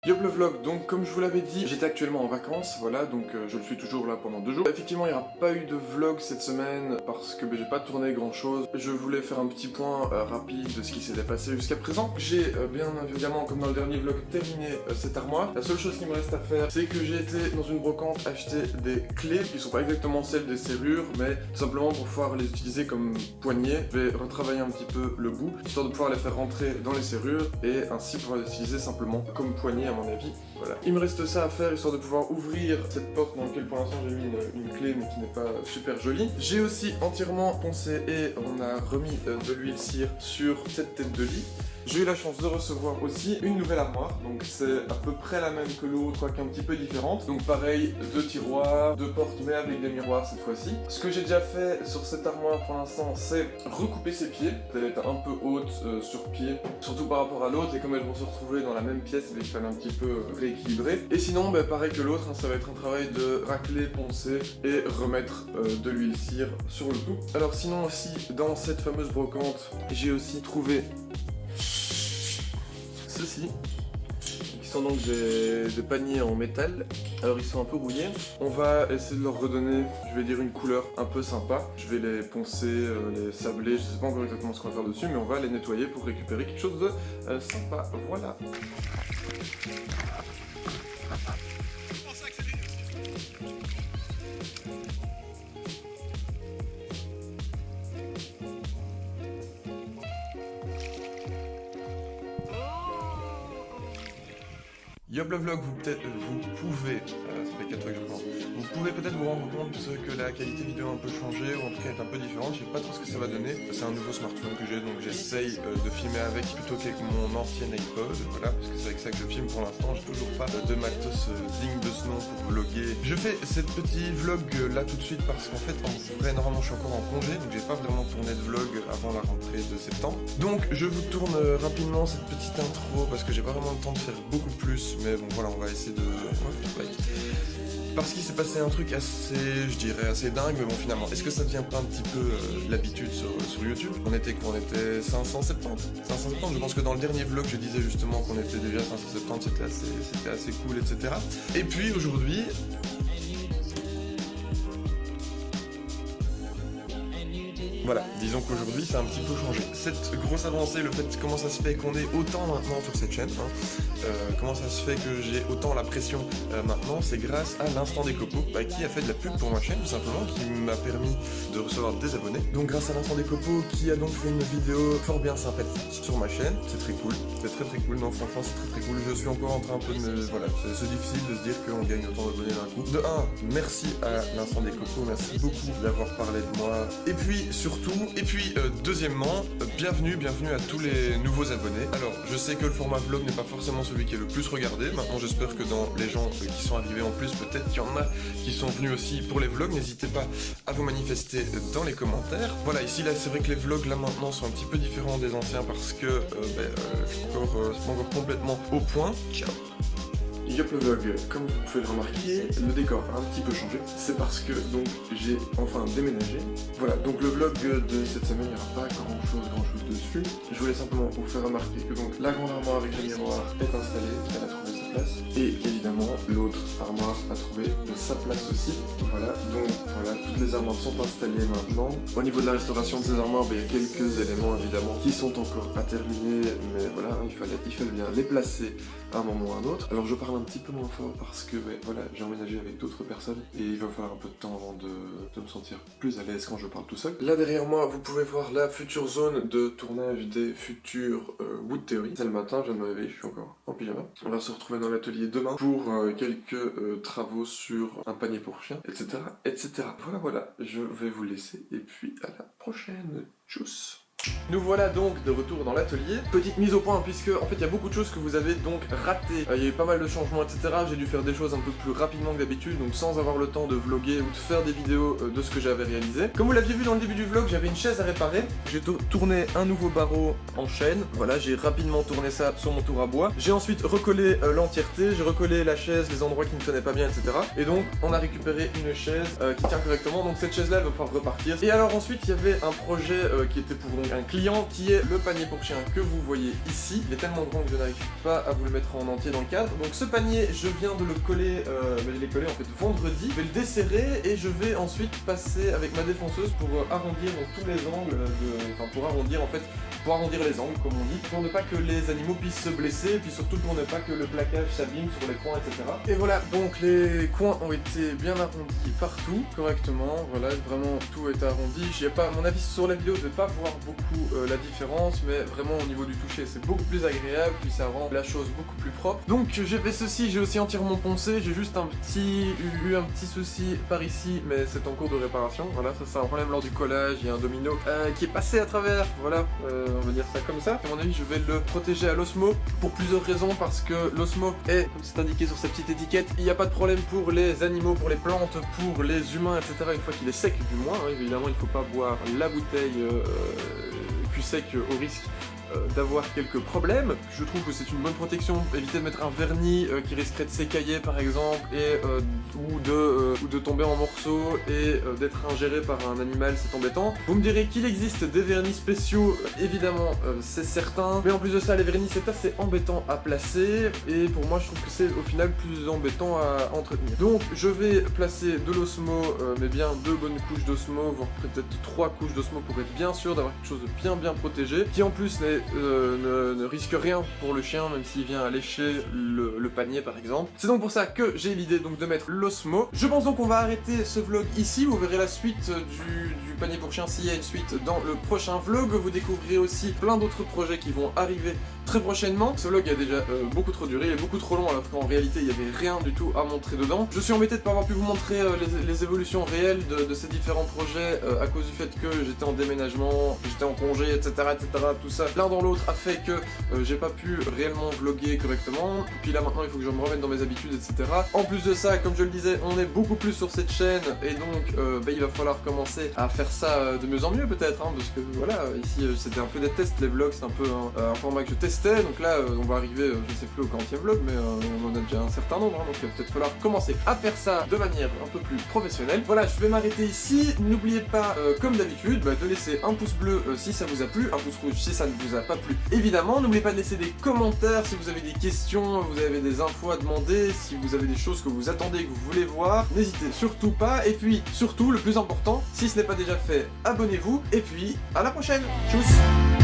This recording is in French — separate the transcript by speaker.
Speaker 1: Yop le vlog, donc comme je vous l'avais dit, j'étais actuellement en vacances, voilà, donc je le suis toujours là pendant 2 jours. Effectivement, il n'y aura pas eu de vlog cette semaine parce que j'ai pas tourné grand chose. Je voulais faire un petit point rapide de ce qui s'était passé jusqu'à présent. J'ai bien évidemment, comme dans le dernier vlog, terminé cette armoire. La seule chose qui me reste à faire, c'est que j'ai été dans une brocante acheter des clés qui sont pas exactement celles des serrures, mais tout simplement pour pouvoir les utiliser comme poignées. Je vais retravailler un petit peu le bout, histoire de pouvoir les faire rentrer dans les serrures et ainsi pouvoir les utiliser simplement comme poignées à mon avis. Voilà. Il me reste ça à faire histoire de pouvoir ouvrir cette porte dans laquelle pour l'instant j'ai mis une clé mais qui n'est pas super jolie. J'ai aussi entièrement poncé et on a remis de l'huile cire sur cette tête de lit. J'ai eu la chance de recevoir aussi une nouvelle armoire, donc c'est à peu près la même que l'autre, quoique un petit peu différente. Donc pareil, 2 tiroirs, 2 portes mais avec des miroirs cette fois-ci. Ce que j'ai déjà fait sur cette armoire pour l'instant, c'est recouper ses pieds. Elle est un peu haute sur pied, surtout par rapport à l'autre, et comme elles vont se retrouver dans la même pièce, il fallait un petit peu rééquilibrer. Et sinon, pareil que l'autre, ça va être un travail de racler, poncer et remettre de l'huile cire sur le tout. Alors sinon aussi, dans cette fameuse brocante, j'ai aussi trouvé ceci, qui sont donc des paniers en métal. Alors ils sont un peu rouillés. On va essayer de leur redonner, je vais dire, une couleur un peu sympa. Je vais les poncer, les sabler, je sais pas encore exactement ce qu'on va faire dessus, mais on va les nettoyer pour récupérer quelque chose de sympa. Voilà. Yop le vlog, vous pouvez, ça fait 4 fois que je pense, vous pouvez peut-être vous rendre compte que la qualité vidéo a un peu changé, ou en tout cas est un peu différente. Je sais pas trop ce que ça va donner. C'est un nouveau smartphone que j'ai, donc j'essaye de filmer avec plutôt qu'avec mon ancien iPod, voilà, parce que c'est avec ça que je filme pour l'instant. J'ai toujours pas de matos digne de ce nom pour vlogger. Je fais cette petit vlog là tout de suite parce qu'en fait, en vrai, normalement je suis encore en congé, donc j'ai pas vraiment tourné de vlog avant la rentrée de septembre. Donc je vous tourne rapidement cette petite intro parce que j'ai pas vraiment le temps de faire beaucoup plus. Mais bon voilà, on va essayer de... Parce qu'il s'est passé un truc assez, je dirais, assez dingue, mais bon finalement, est-ce que ça devient pas un petit peu l'habitude sur YouTube? On était quoi? On était 570. Je pense que dans le dernier vlog, je disais justement qu'on était déjà 570, c'était assez cool, etc. Et puis aujourd'hui... Voilà, disons qu'aujourd'hui ça a un petit peu changé. Cette grosse avancée, le fait comment ça se fait qu'on est autant maintenant sur cette chaîne, comment ça se fait que j'ai autant la pression maintenant, c'est grâce à l'instant des copeaux qui a fait de la pub pour ma chaîne tout simplement, qui m'a permis de recevoir des abonnés. Donc grâce à l'instant des copeaux qui a donc fait une vidéo fort bien sympathique sur ma chaîne, c'est très cool, c'est très cool, non franchement c'est très cool. Je suis encore en train un peu de me... Voilà, c'est difficile de se dire qu'on gagne autant d'abonnés d'un coup. De 1, merci à l'instant des copeaux, merci beaucoup d'avoir parlé de moi. Et puis surtout, deuxièmement, bienvenue à tous les nouveaux abonnés. Alors, je sais que le format vlog n'est pas forcément celui qui est le plus regardé. Maintenant, j'espère que dans les gens qui sont arrivés en plus, peut-être qu'il y en a qui sont venus aussi pour les vlogs. N'hésitez pas à vous manifester dans les commentaires. Voilà, ici, là, c'est vrai que les vlogs, là, maintenant, sont un petit peu différents des anciens parce que je suis pas encore complètement au point. Ciao. Yop le vlog, comme vous pouvez le remarquer, le décor a un petit peu changé. C'est parce que donc j'ai enfin déménagé. Voilà, donc le vlog de cette semaine, il n'y aura pas grand chose dessus. Je voulais simplement vous faire remarquer que donc la grande armoire avec les miroirs est installée, elle a trouvé sa place. Et évidemment, l'autre armoire a trouvé sa place aussi. Voilà, donc voilà, toutes les armoires sont installées maintenant. Au niveau de la restauration de ces armoires, il y a quelques éléments évidemment qui sont encore à terminer, mais voilà, il fallait bien les placer à un moment ou à un autre. Alors je parle un petit peu moins fort parce que voilà, j'ai emménagé avec d'autres personnes et il va falloir un peu de temps avant de me sentir plus à l'aise quand je parle tout seul. Là derrière moi, vous pouvez voir la future zone de tournage des futurs Wood Theory. C'est le matin, je viens de me réveiller, je suis encore en pyjama. On va se retrouver dans l'atelier demain pour quelques travaux sur un panier pour chien, etc. Voilà, je vais vous laisser et puis à la prochaine. Tchuss. Nous voilà donc de retour dans l'atelier. Petite mise au point puisque en fait il y a beaucoup de choses que vous avez donc ratées. Il y a eu pas mal de changements, etc. J'ai dû faire des choses un peu plus rapidement que d'habitude, donc sans avoir le temps de vlogger ou de faire des vidéos de ce que j'avais réalisé. Comme vous l'aviez vu dans le début du vlog, j'avais une chaise à réparer. J'ai tourné un nouveau barreau en chêne. Voilà, j'ai rapidement tourné ça sur mon tour à bois. J'ai ensuite recollé l'entièreté, j'ai recollé la chaise, les endroits qui ne tenaient pas bien, etc. Et donc on a récupéré une chaise qui tient correctement. Donc cette chaise là elle va pouvoir repartir. Et alors ensuite il y avait un projet qui était pour donc un client qui est le panier pour chien que vous voyez ici. Il est tellement grand que je n'arrive pas à vous le mettre en entier dans le cadre. Donc ce panier, je viens de le coller, je l'ai collé en fait vendredi. Je vais le desserrer et je vais ensuite passer avec ma défonceuse pour arrondir donc, tous les angles, pour arrondir en fait, pour arrondir les angles comme on dit, pour ne pas que les animaux puissent se blesser, puis surtout pour ne pas que le plaquage s'abîme sur les coins, etc. Et voilà, donc les coins ont été bien arrondis partout, correctement, voilà, vraiment tout est arrondi. J'ai pas, à mon avis sur la vidéo, je vais pas voir beaucoup la différence, mais vraiment au niveau du toucher, c'est beaucoup plus agréable, puis ça rend la chose beaucoup plus propre. Donc j'ai fait ceci, j'ai aussi entièrement poncé, j'ai juste eu un petit souci par ici, mais c'est en cours de réparation, voilà, ça c'est un problème lors du collage, il y a un domino qui est passé à travers, voilà, on va dire ça comme ça. À mon avis, je vais le protéger à l'Osmo pour plusieurs raisons, parce que l'Osmo est, comme c'est indiqué sur cette petite étiquette, il n'y a pas de problème pour les animaux, pour les plantes, pour les humains, etc. Une fois qu'il est sec, du moins, hein, évidemment, il ne faut pas boire la bouteille cul sec au risque d'avoir quelques problèmes. Je trouve que c'est une bonne protection, éviter de mettre un vernis qui risquerait de s'écailler par exemple, et, ou de tomber en morceaux et d'être ingéré par un animal, c'est embêtant. Vous me direz qu'il existe des vernis spéciaux, évidemment c'est certain, mais en plus de ça les vernis c'est assez embêtant à placer, et pour moi je trouve que c'est au final plus embêtant à entretenir. Donc je vais placer de l'Osmo, mais bien 2 bonnes couches d'Osmo, voire peut-être 3 couches d'Osmo pour être bien sûr d'avoir quelque chose de bien protégé, qui en plus ne risque rien pour le chien, même s'il vient à lécher le panier par exemple. C'est donc pour ça que j'ai l'idée donc de mettre l'Osmo. Je pense donc qu'on va arrêter ce vlog ici, vous verrez la suite du panier pour chien s'il y a une suite dans le prochain vlog. Vous découvrirez aussi plein d'autres projets qui vont arriver très prochainement. Ce vlog a déjà beaucoup trop duré, il est beaucoup trop long alors qu'en réalité il n'y avait rien du tout à montrer dedans. Je suis embêté de ne pas avoir pu vous montrer les évolutions réelles de ces différents projets à cause du fait que j'étais en déménagement, j'étais en congé, etc. Tout ça, l'un dans l'autre a fait que j'ai pas pu réellement vlogger correctement. Puis là maintenant il faut que je me remette dans mes habitudes, etc. En plus de ça, comme je le disais, on est beaucoup plus sur cette chaîne et donc il va falloir commencer à faire ça de mieux en mieux peut-être, hein, parce que voilà, ici c'était un peu des tests, les vlogs c'est un peu un format que je testais. Donc là on va arriver, je sais plus au 40e vlog, mais on en a déjà un certain nombre, hein, donc il va peut-être falloir commencer à faire ça de manière un peu plus professionnelle. Voilà, je vais m'arrêter ici. N'oubliez pas, comme d'habitude, de laisser un pouce bleu si ça vous a plu, un pouce rouge si ça ne vous a pas plu. Évidemment, n'oubliez pas de laisser des commentaires si vous avez des questions, vous avez des infos à demander, si vous avez des choses que vous attendez, que vous voulez voir, n'hésitez surtout pas. Et puis, surtout, le plus important, si ce n'est pas déjà fait, abonnez-vous. Et puis, à la prochaine. Tchuss.